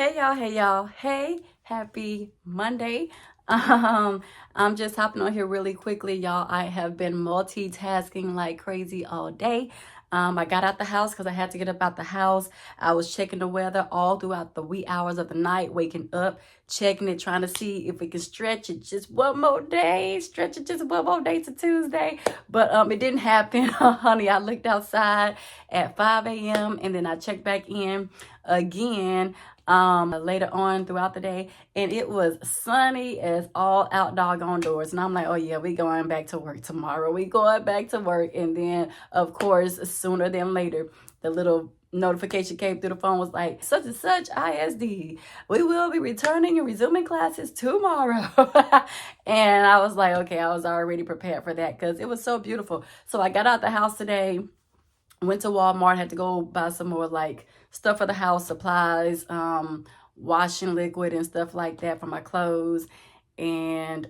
Hey y'all, hey, happy Monday. Um, I'm just hopping on here really quickly, y'all. I have been multitasking like crazy all day. I got out the house because I had to get up out the house. I was checking the weather all throughout the wee hours of the night, waking up, checking it, trying to see if we can stretch it just one more day, stretch it just one more day to Tuesday. But it didn't happen, honey. I looked outside at 5 a.m. and then I checked back in again later on throughout the day, and it was sunny as all out doggone doors. And I'm like, oh yeah, we going back to work tomorrow. We going back to work. And then of course, sooner than later, the little notification came through the phone, was like, such and such ISD, we will be returning and resuming classes tomorrow. And I was like, okay, I was already prepared for that because it was so beautiful. So I got out the house today, went to Walmart, had to go buy some more like stuff for the house, supplies, washing liquid and stuff like that for my clothes. And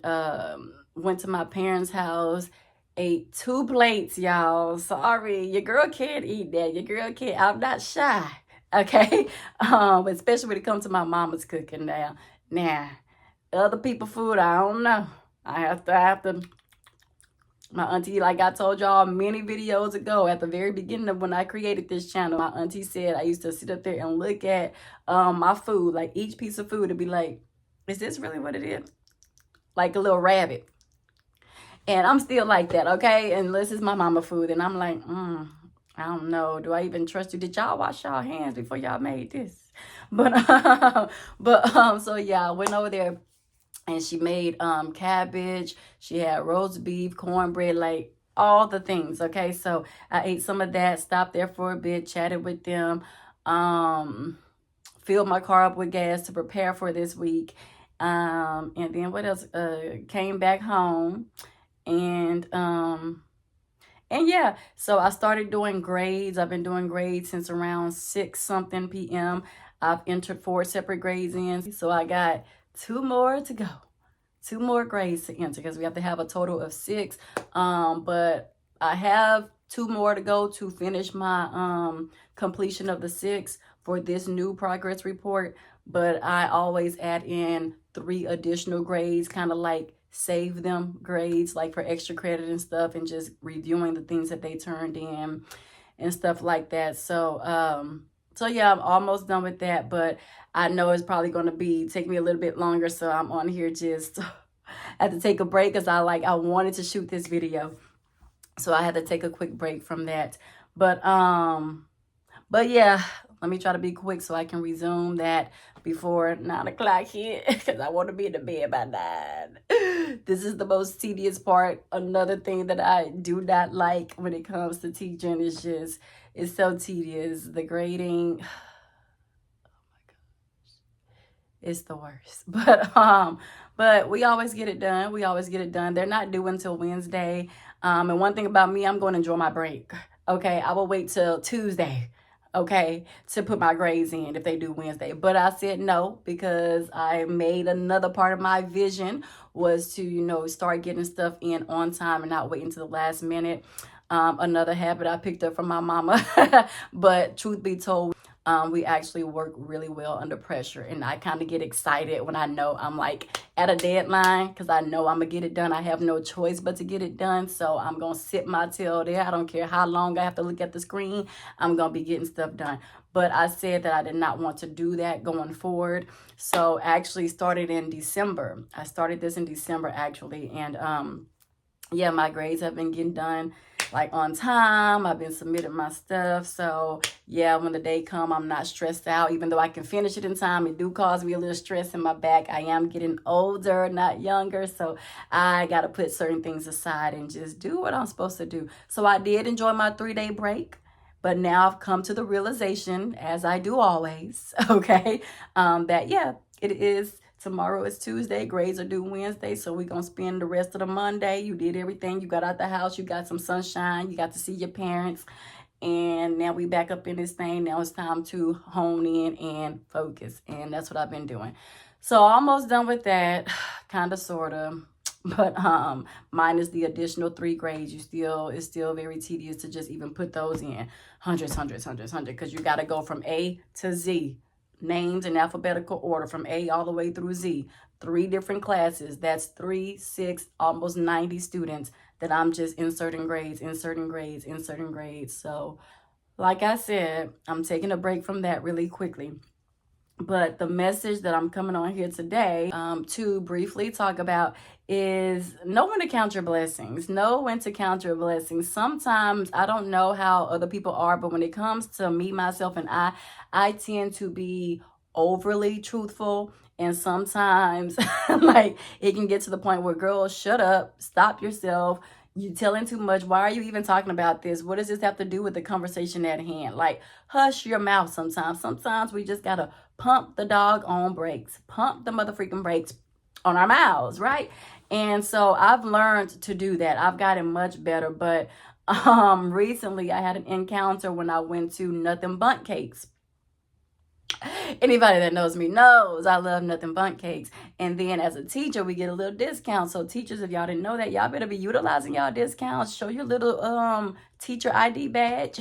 went to my parents' house, ate 2 plates, y'all. Sorry, your girl can't eat that. Your girl can't. I'm not shy, okay? Especially when it comes to my mama's cooking now. Now, other people food, I don't know. I have to my auntie, like I told y'all many videos ago at the very beginning of when I created this channel, my auntie said I used to sit up there and look at my food, like each piece of food, and be like, is this really what it is? Like a little rabbit. And I'm still like that, okay? And this is my mama food, and I'm like, I don't know. Do I even trust you? Did y'all wash y'all hands before y'all made this? But so yeah, I went over there and she made cabbage. She had roast beef, cornbread, like all the things. Okay, so I ate some of that, stopped there for a bit, chatted with them, filled my car up with gas to prepare for this week, and then what else? Came back home, and yeah, so I started doing grades. I've been doing grades since around 6 something p.m. I've entered 4 separate grades in, so I got 2 more to go. 2 more grades to enter because we have to have a total of 6. But I have 2 more to go to finish my completion of the 6 for this new progress report. But I always add in 3 additional grades, kind of like save them grades, like for extra credit and stuff, and just reviewing the things that they turned in and stuff like that. So yeah, I'm almost done with that, but I know it's probably going to take me a little bit longer, so I'm on here just I had to take a break because I wanted to shoot this video, so I had to take a quick break from that. But yeah, let me try to be quick so I can resume that before 9 o'clock hit because I want to be in the bed by 9. This is the most tedious part. Another thing that I do not like when it comes to teaching is just, it's so tedious. The grading, it's the worst. But we always get it done. We always get it done. They're not due until Wednesday. And one thing about me, I'm going to enjoy my break. Okay, I will wait till Tuesday, okay, to put my grades in if they do Wednesday. But I said no because I made another part of my vision was to, start getting stuff in on time and not wait until the last minute. Another habit I picked up from my mama. But truth be told, we actually work really well under pressure, and I kind of get excited when I know I'm like at a deadline because I know I'm gonna get it done. I have no choice but to get it done, so I'm gonna sit my tail there. I don't care how long I have to look at the screen, I'm gonna be getting stuff done. But I said that I did not want to do that going forward, so I actually started in December. I started this in December actually, and yeah, my grades have been getting done like on time. I've been submitting my stuff. So yeah, when the day come, I'm not stressed out. Even though I can finish it in time, it do cause me a little stress in my back. I am getting older, not younger. So I got to put certain things aside and just do what I'm supposed to do. So I did enjoy my 3-day break. But now I've come to the realization, as I do always, okay, that yeah, it is. Tomorrow is Tuesday. Grades are due Wednesday. So we're going to spend the rest of the Monday. You did everything. You got out the house. You got some sunshine. You got to see your parents. And now we back up in this thing. Now it's time to hone in and focus. And that's what I've been doing. So almost done with that. Kind of, sort of. But minus the additional 3 grades, it's still very tedious to just even put those in. Hundreds, because you got to go from A to Z. names in alphabetical order from A all the way through Z. 3 different classes. That's 3, 6, almost 90 students that I'm just inserting grades, inserting grades, inserting grades. So like I said, I'm taking a break from that really quickly. But the message that I'm coming on here today to briefly talk about is know when to count your blessings. Know when to count your blessings. Sometimes I don't know how other people are, but when it comes to me, myself, and I tend to be overly truthful. And sometimes like it can get to the point where, girls, shut up, stop yourself. You telling too much. Why are you even talking about this? What does this have to do with the conversation at hand? Like, hush your mouth sometimes. Sometimes we just gotta pump the doggone brakes, pump the motherfucking brakes on our mouths, right? And so I've learned to do that. I've gotten much better. But recently I had an encounter when I went to Nothing Bundt Cakes. Anybody that knows me knows I love Nothing Bundt Cakes. And then as a teacher, we get a little discount. So teachers, if y'all didn't know that, y'all better be utilizing y'all discounts. Show your little teacher ID badge.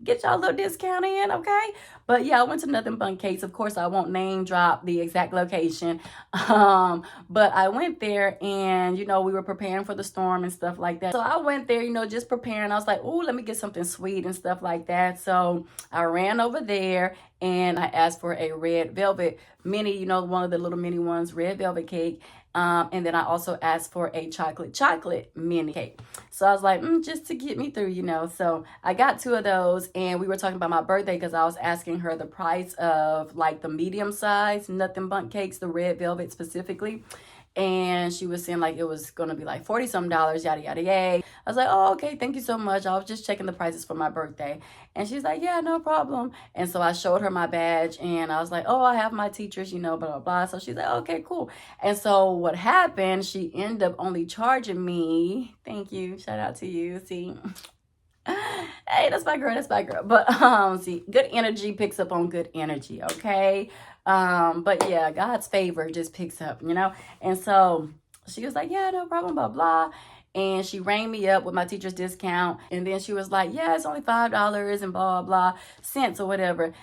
Get y'all a little discount in, okay? But yeah, I went to Nothing Bundt Cakes. Of course, I won't name drop the exact location. But I went there and, you know, we were preparing for the storm and stuff like that. So I went there, you know, just preparing. I was like, oh, let me get something sweet and stuff like that. So I ran over there and I asked for a red velvet mini, you know, one of the little mini ones, red velvet cake. And then I also asked for a chocolate mini cake. So I was like, just to get me through, you know. So I got 2 of those, and we were talking about my birthday because I was asking her the price of like the medium size Nothing Bundt Cakes, the red velvet specifically. And she was saying like it was going to be like $40-something, yada, yada, yay. I was like, oh, okay, thank you so much. I was just checking the prices for my birthday. And she's like, yeah, no problem. And so I showed her my badge and I was like, oh, I have my teachers, you know, blah, blah, blah. So she's like, okay, cool. And so what happened, she ended up only charging me, thank you, shout out to you, see. Hey, that's my girl, that's my girl. But see, good energy picks up on good energy, okay? But yeah, God's favor just picks up, you know? And so she was like, yeah, no problem, blah, blah. And she rang me up with my teacher's discount. And then she was like, yeah, it's only $5 and blah, blah, cents or whatever.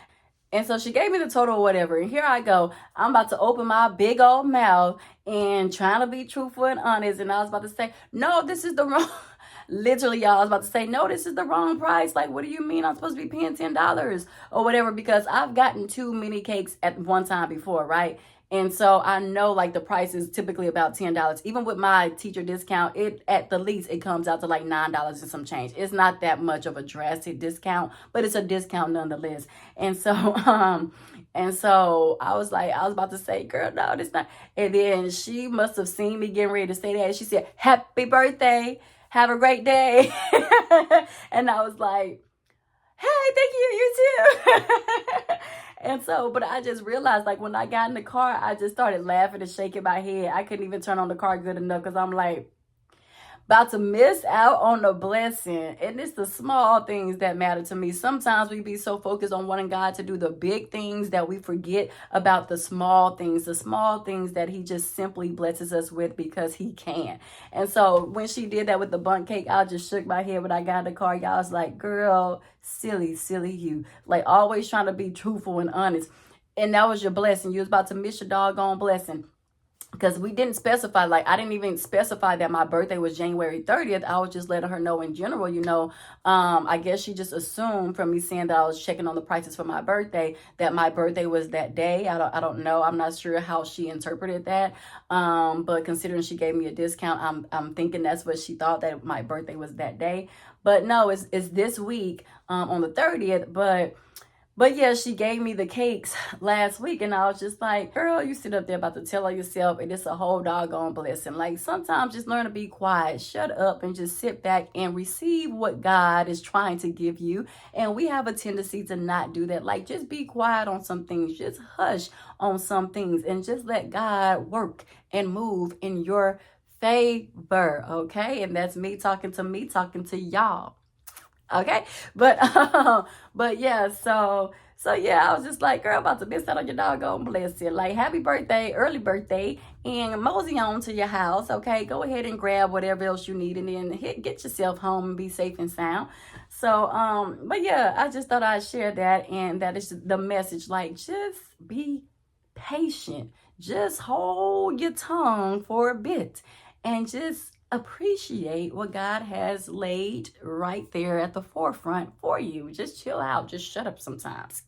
And so she gave me the total or whatever. And here I go. I'm about to open my big old mouth and trying to be truthful and honest. And I was about to say, no, this is the wrong... Literally, y'all, I was about to say, no, this is the wrong price. Like, what do you mean I'm supposed to be paying $10 or whatever? Because I've gotten 2 mini cakes at one time before, right? And so I know like the price is typically about $10. Even with my teacher discount, it at the least, it comes out to like $9 and some change. It's not that much of a drastic discount, but it's a discount nonetheless. And so, I was like, I was about to say, girl, no, this not. And then she must have seen me getting ready to say that. She said, happy birthday. Have a great day. And I was like, hey, thank you too. And so, but I just realized like when I got in the car, I just started laughing and shaking my head. I couldn't even turn on the car good enough because I'm like, about to miss out on the blessing. And it's the small things that matter to me. Sometimes we be so focused on wanting God to do the big things that we forget about the small things that he just simply blesses us with because he can. And so when she did that with the bundt cake, I just shook my head when I got in the car. Y'all was like, girl, silly you. Like always trying to be truthful and honest. And that was your blessing. You was about to miss your doggone blessing. Because we didn't specify, like I didn't even specify that my birthday was January 30th. I was just letting her know in general, you know. I guess she just assumed from me saying that I was checking on the prices for my birthday that my birthday was that day. I don't know. I'm not sure how she interpreted that. But considering she gave me a discount, I'm thinking that's what she thought, that my birthday was that day. But no, it's this week on the 30th. But yeah, she gave me the cakes last week and I was just like, girl, you sit up there about to tell her yourself and it's a whole doggone blessing. Like sometimes just learn to be quiet, shut up and just sit back and receive what God is trying to give you. And we have a tendency to not do that. Like just be quiet on some things, just hush on some things and just let God work and move in your favor, okay? And that's me talking to y'all. Okay, but yeah, so So yeah, I was just like, girl, about to miss out on your doggone blessing. Like, happy birthday, early birthday, and mosey on to your house, okay? Go ahead and grab whatever else you need, and then get yourself home and be safe and sound. So, but yeah, I just thought I'd share that, and that is the message. Like, just be patient. Just hold your tongue for a bit, and just appreciate what God has laid right there at the forefront for you. Just chill out. Just shut up sometimes.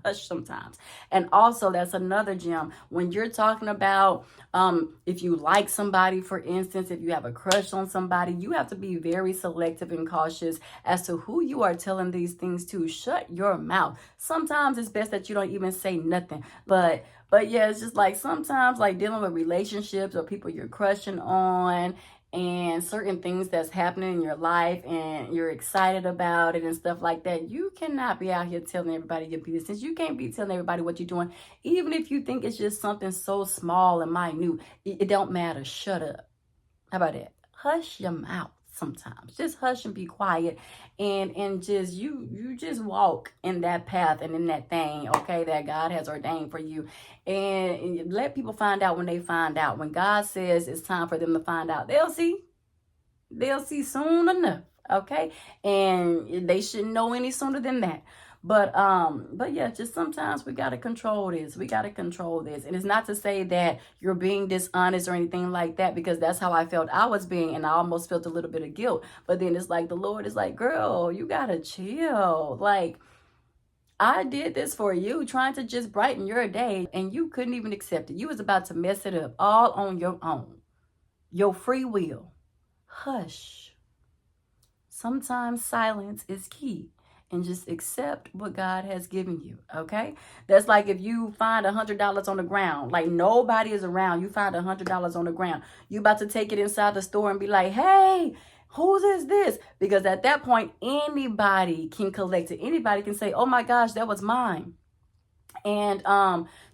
Hush sometimes. And also, that's another gem. When you're talking about if you like somebody, for instance, if you have a crush on somebody, you have to be very selective and cautious as to who you are telling these things to. Shut your mouth. Sometimes it's best that you don't even say nothing. But yeah, it's just like sometimes, like dealing with relationships or people you're crushing on, and certain things that's happening in your life, and you're excited about it and stuff like that. You cannot be out here telling everybody your business. You can't be telling everybody what you're doing. Even if you think it's just something so small and minute, it don't matter. Shut up. How about that? Hush your mouth sometimes. Just hush and be quiet, and just you just walk in that path and in that thing, okay, that God has ordained for you. And let people find out when they find out. When God says it's time for them to find out, they'll see. They'll see soon enough, okay? And they shouldn't know any sooner than that. But yeah, just sometimes we gotta control this. We gotta control this. And it's not to say that you're being dishonest or anything like that, because that's how I felt I was being, and I almost felt a little bit of guilt. But then it's like the Lord is like, girl, you gotta chill. Like, I did this for you, trying to just brighten your day, and you couldn't even accept it. You was about to mess it up all on your own. Your free will. Hush. Sometimes silence is key. And just accept what God has given you, okay? That's like if you find $100 on the ground, like nobody is around, you find $100 on the ground. You about to take it inside the store and be like, hey, whose is this? Because at that point, anybody can collect it. Anybody can say, oh my gosh, that was mine. And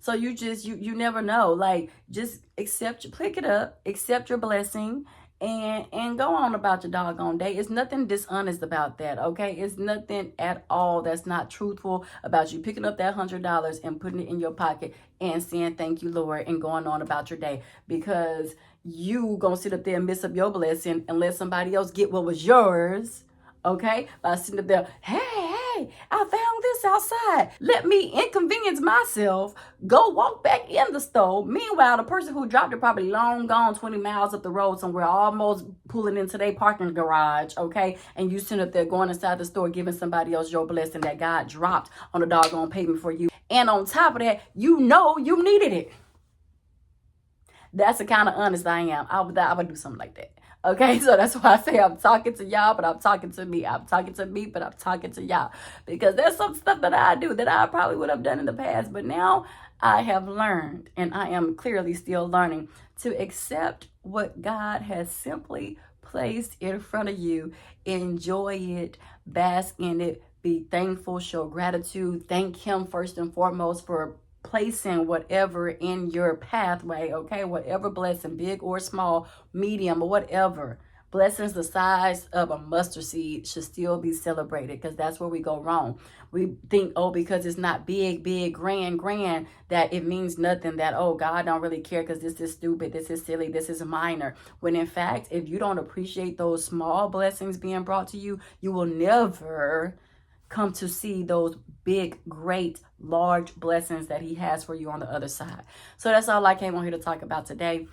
so you just, you never know. Like, just pick it up, accept your blessing, and go on about your doggone day. It's nothing dishonest about that, okay? It's nothing at all that's not truthful about you picking up that $100 and putting it in your pocket and saying thank you, Lord, and going on about your day. Because you gonna sit up there and miss up your blessing and let somebody else get what was yours, okay? By sitting up there, hey, I found this outside. Let me inconvenience myself, go walk back in the store. Meanwhile, the person who dropped it probably long gone 20 miles up the road somewhere, almost pulling into their parking garage, okay? And you sitting up there going inside the store, giving somebody else your blessing that God dropped on the doggone pavement for you. And on top of that, you know you needed it. That's the kind of honest I am. I would do something like that. Okay, so that's why I say I'm talking to y'all, but I'm talking to me. I'm talking to me, but I'm talking to y'all. Because there's some stuff that I do that I probably would have done in the past. But now I have learned, and I am clearly still learning, to accept what God has simply placed in front of you. Enjoy it, bask in it, be thankful, show gratitude. Thank Him first and foremost for placing whatever in your pathway, okay? Whatever blessing, big or small, medium or whatever, blessings the size of a mustard seed should still be celebrated, because that's where we go wrong. We think, oh, because it's not big, grand, that it means nothing, that, oh, God don't really care because this is stupid, this is silly, this is minor. When in fact, if you don't appreciate those small blessings being brought to you, you will never come to see those big, great, large blessings that He has for you on the other side. So that's all I came on here to talk about today.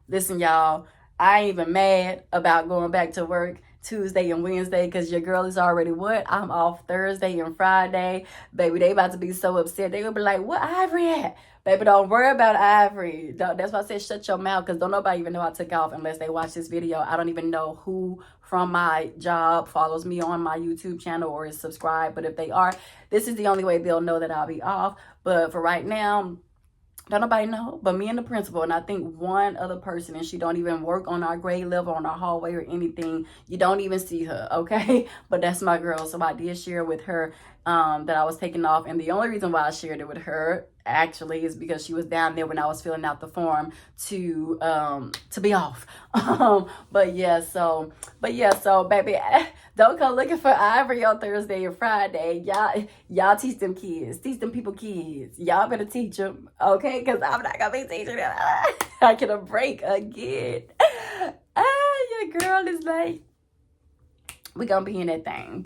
Listen, y'all, I ain't even mad about going back to work Tuesday and Wednesday, because your girl is already what? I'm off Thursday and Friday. Baby, they about to be so upset. They gonna be like, what Ivory at? Baby, don't worry about Ivory. That's why I said shut your mouth, because don't nobody even know I took off unless they watch this video. I don't even know who from my job follows me on my YouTube channel or is subscribed. But if they are, this is the only way they'll know that I'll be off. But for right now, don't nobody know but me and the principal, and I think one other person, and she don't even work on our grade level, on our hallway or anything. You don't even see her, okay? But that's my girl, so I did share with her that I was taking off. And the only reason why I shared it with her actually is because she was down there when I was filling out the form to be off. But yeah, so baby, don't come looking for Ivory on Thursday and Friday. Y'all teach them kids, teach them people kids. Y'all better teach them, okay? Because I'm not gonna be teaching them. I get a break again. Your girl is like, we gonna be in that thing,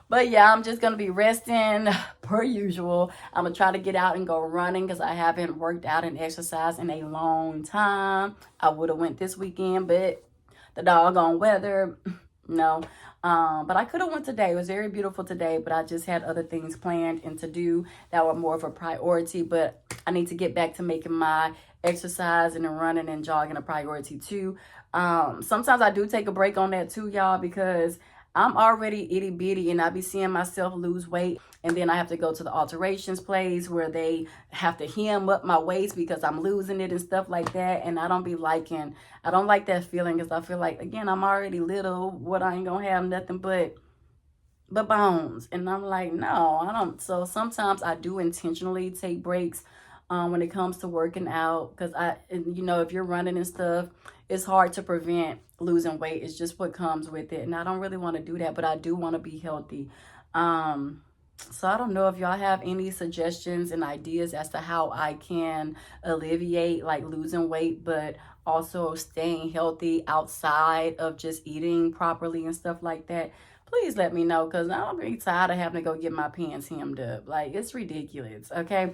but yeah, I'm just gonna be resting per usual. I'm gonna try to get out and go running because I haven't worked out and exercised in a long time. I would have went this weekend, but the doggone weather, no. But I could have went today. It was very beautiful today, but I just had other things planned and to do that were more of a priority. But I need to get back to making my exercise and running and jogging a priority too. Sometimes I do take a break on that too, y'all, because I'm already itty bitty and I be seeing myself lose weight. And then I have to go to the alterations place where they have to hem up my waist because I'm losing it and stuff like that. And I don't like that feeling because I feel like, again, I'm already little. What, I ain't gonna have nothing but bones. And I'm like, no, I don't. So sometimes I do intentionally take breaks when it comes to working out, because if you're running and stuff, it's hard to prevent losing weight. It's just what comes with it, and I don't really want to do that, but I do want to be healthy. So I don't know if y'all have any suggestions and ideas as to how I can alleviate like losing weight, but also staying healthy outside of just eating properly and stuff like that. Please let me know, because I'm really tired of having to go get my pants hemmed up. Like, it's ridiculous, okay?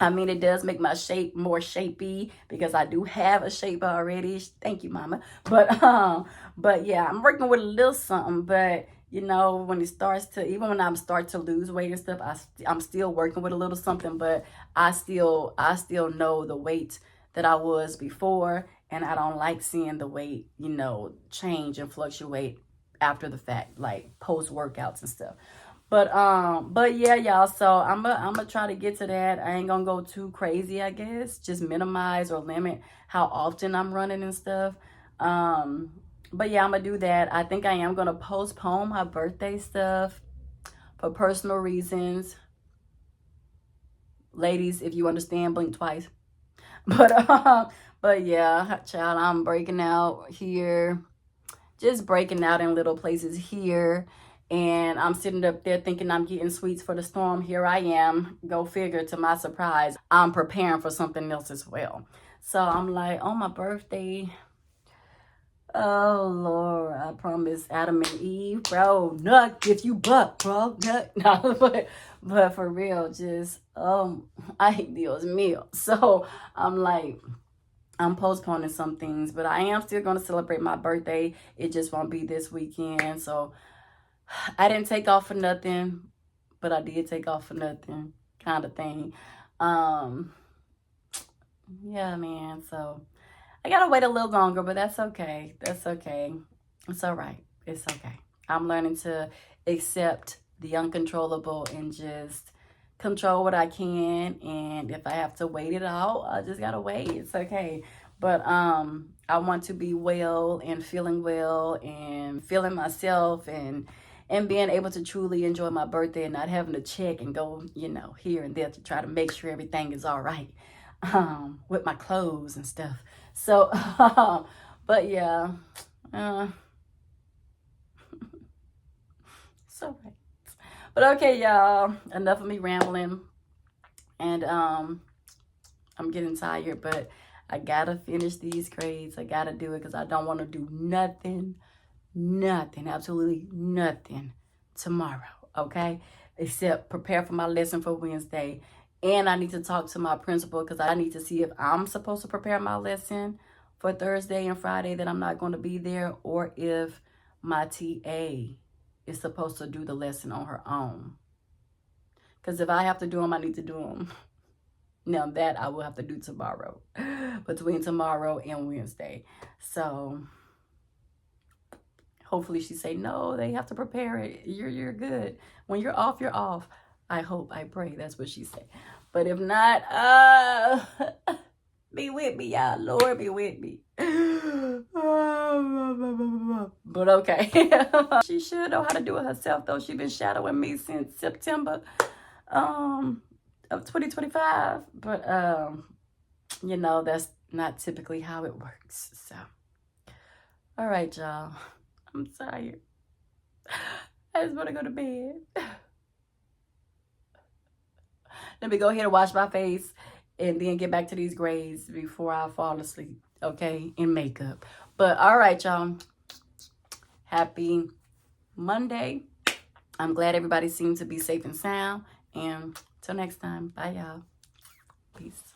I mean, it does make my shape more shapy because I do have a shape already. Thank you, mama. But yeah, I'm working with a little something. But when it starts to, even when I'm start to lose weight and stuff, I'm still working with a little something. But I still know the weight that I was before, and I don't like seeing the weight, change and fluctuate after the fact, like post workouts and stuff. But yeah, y'all, so I'm gonna try to get to that. I ain't gonna go too crazy, I guess. Just minimize or limit how often I'm running and stuff. But yeah, I'm gonna do that. I think I am gonna postpone my birthday stuff for personal reasons. Ladies, if you understand, blink twice. But yeah, child, I'm breaking out here. Just breaking out in little places here. And I'm sitting up there thinking I'm getting sweets for the storm. Here I am. Go figure, to my surprise, I'm preparing for something else as well. So I'm like, on my birthday, oh Lord, I promise Adam and Eve, bro, nut if you buck, bro, nut. No, but for real, just I hate Dios mío. So I'm like, I'm postponing some things, but I am still going to celebrate my birthday. It just won't be this weekend. So I didn't take off for nothing, but I did take off for nothing, kind of thing. Yeah, man. So I gotta wait a little longer, but that's okay. That's okay. It's all right. It's okay. I'm learning to accept the uncontrollable and just control what I can. And if I have to wait it out, I just gotta wait. It's okay. But I want to be well and feeling myself and being able to truly enjoy my birthday and not having to check and go, here and there to try to make sure everything is all right with my clothes and stuff. So, but yeah, so right. But okay, y'all, enough of me rambling. And I'm getting tired, but I gotta finish these grades. I gotta do it because I don't want to do nothing, absolutely nothing tomorrow, okay? Except prepare for my lesson for Wednesday. And I need to talk to my principal because I need to see if I'm supposed to prepare my lesson for Thursday and Friday that I'm not going to be there, or if my TA is supposed to do the lesson on her own. Because if I have to do them, I need to do them. Now that I will have to do tomorrow, between tomorrow and Wednesday. So hopefully she say, no, they have to prepare it. You're good. When you're off, you're off. I hope, I pray that's what she said. But if not, be with me, y'all. Lord, be with me. But okay. She should know how to do it herself, though. She's been shadowing me since September of 2025. But you know, that's not typically how it works. So all right, y'all. I'm tired. I just want to go to bed. Let me go ahead and wash my face and then get back to these grades before I fall asleep, okay, in makeup. But all right, y'all. Happy Monday. I'm glad everybody seems to be safe and sound. And till next time, bye, y'all. Peace.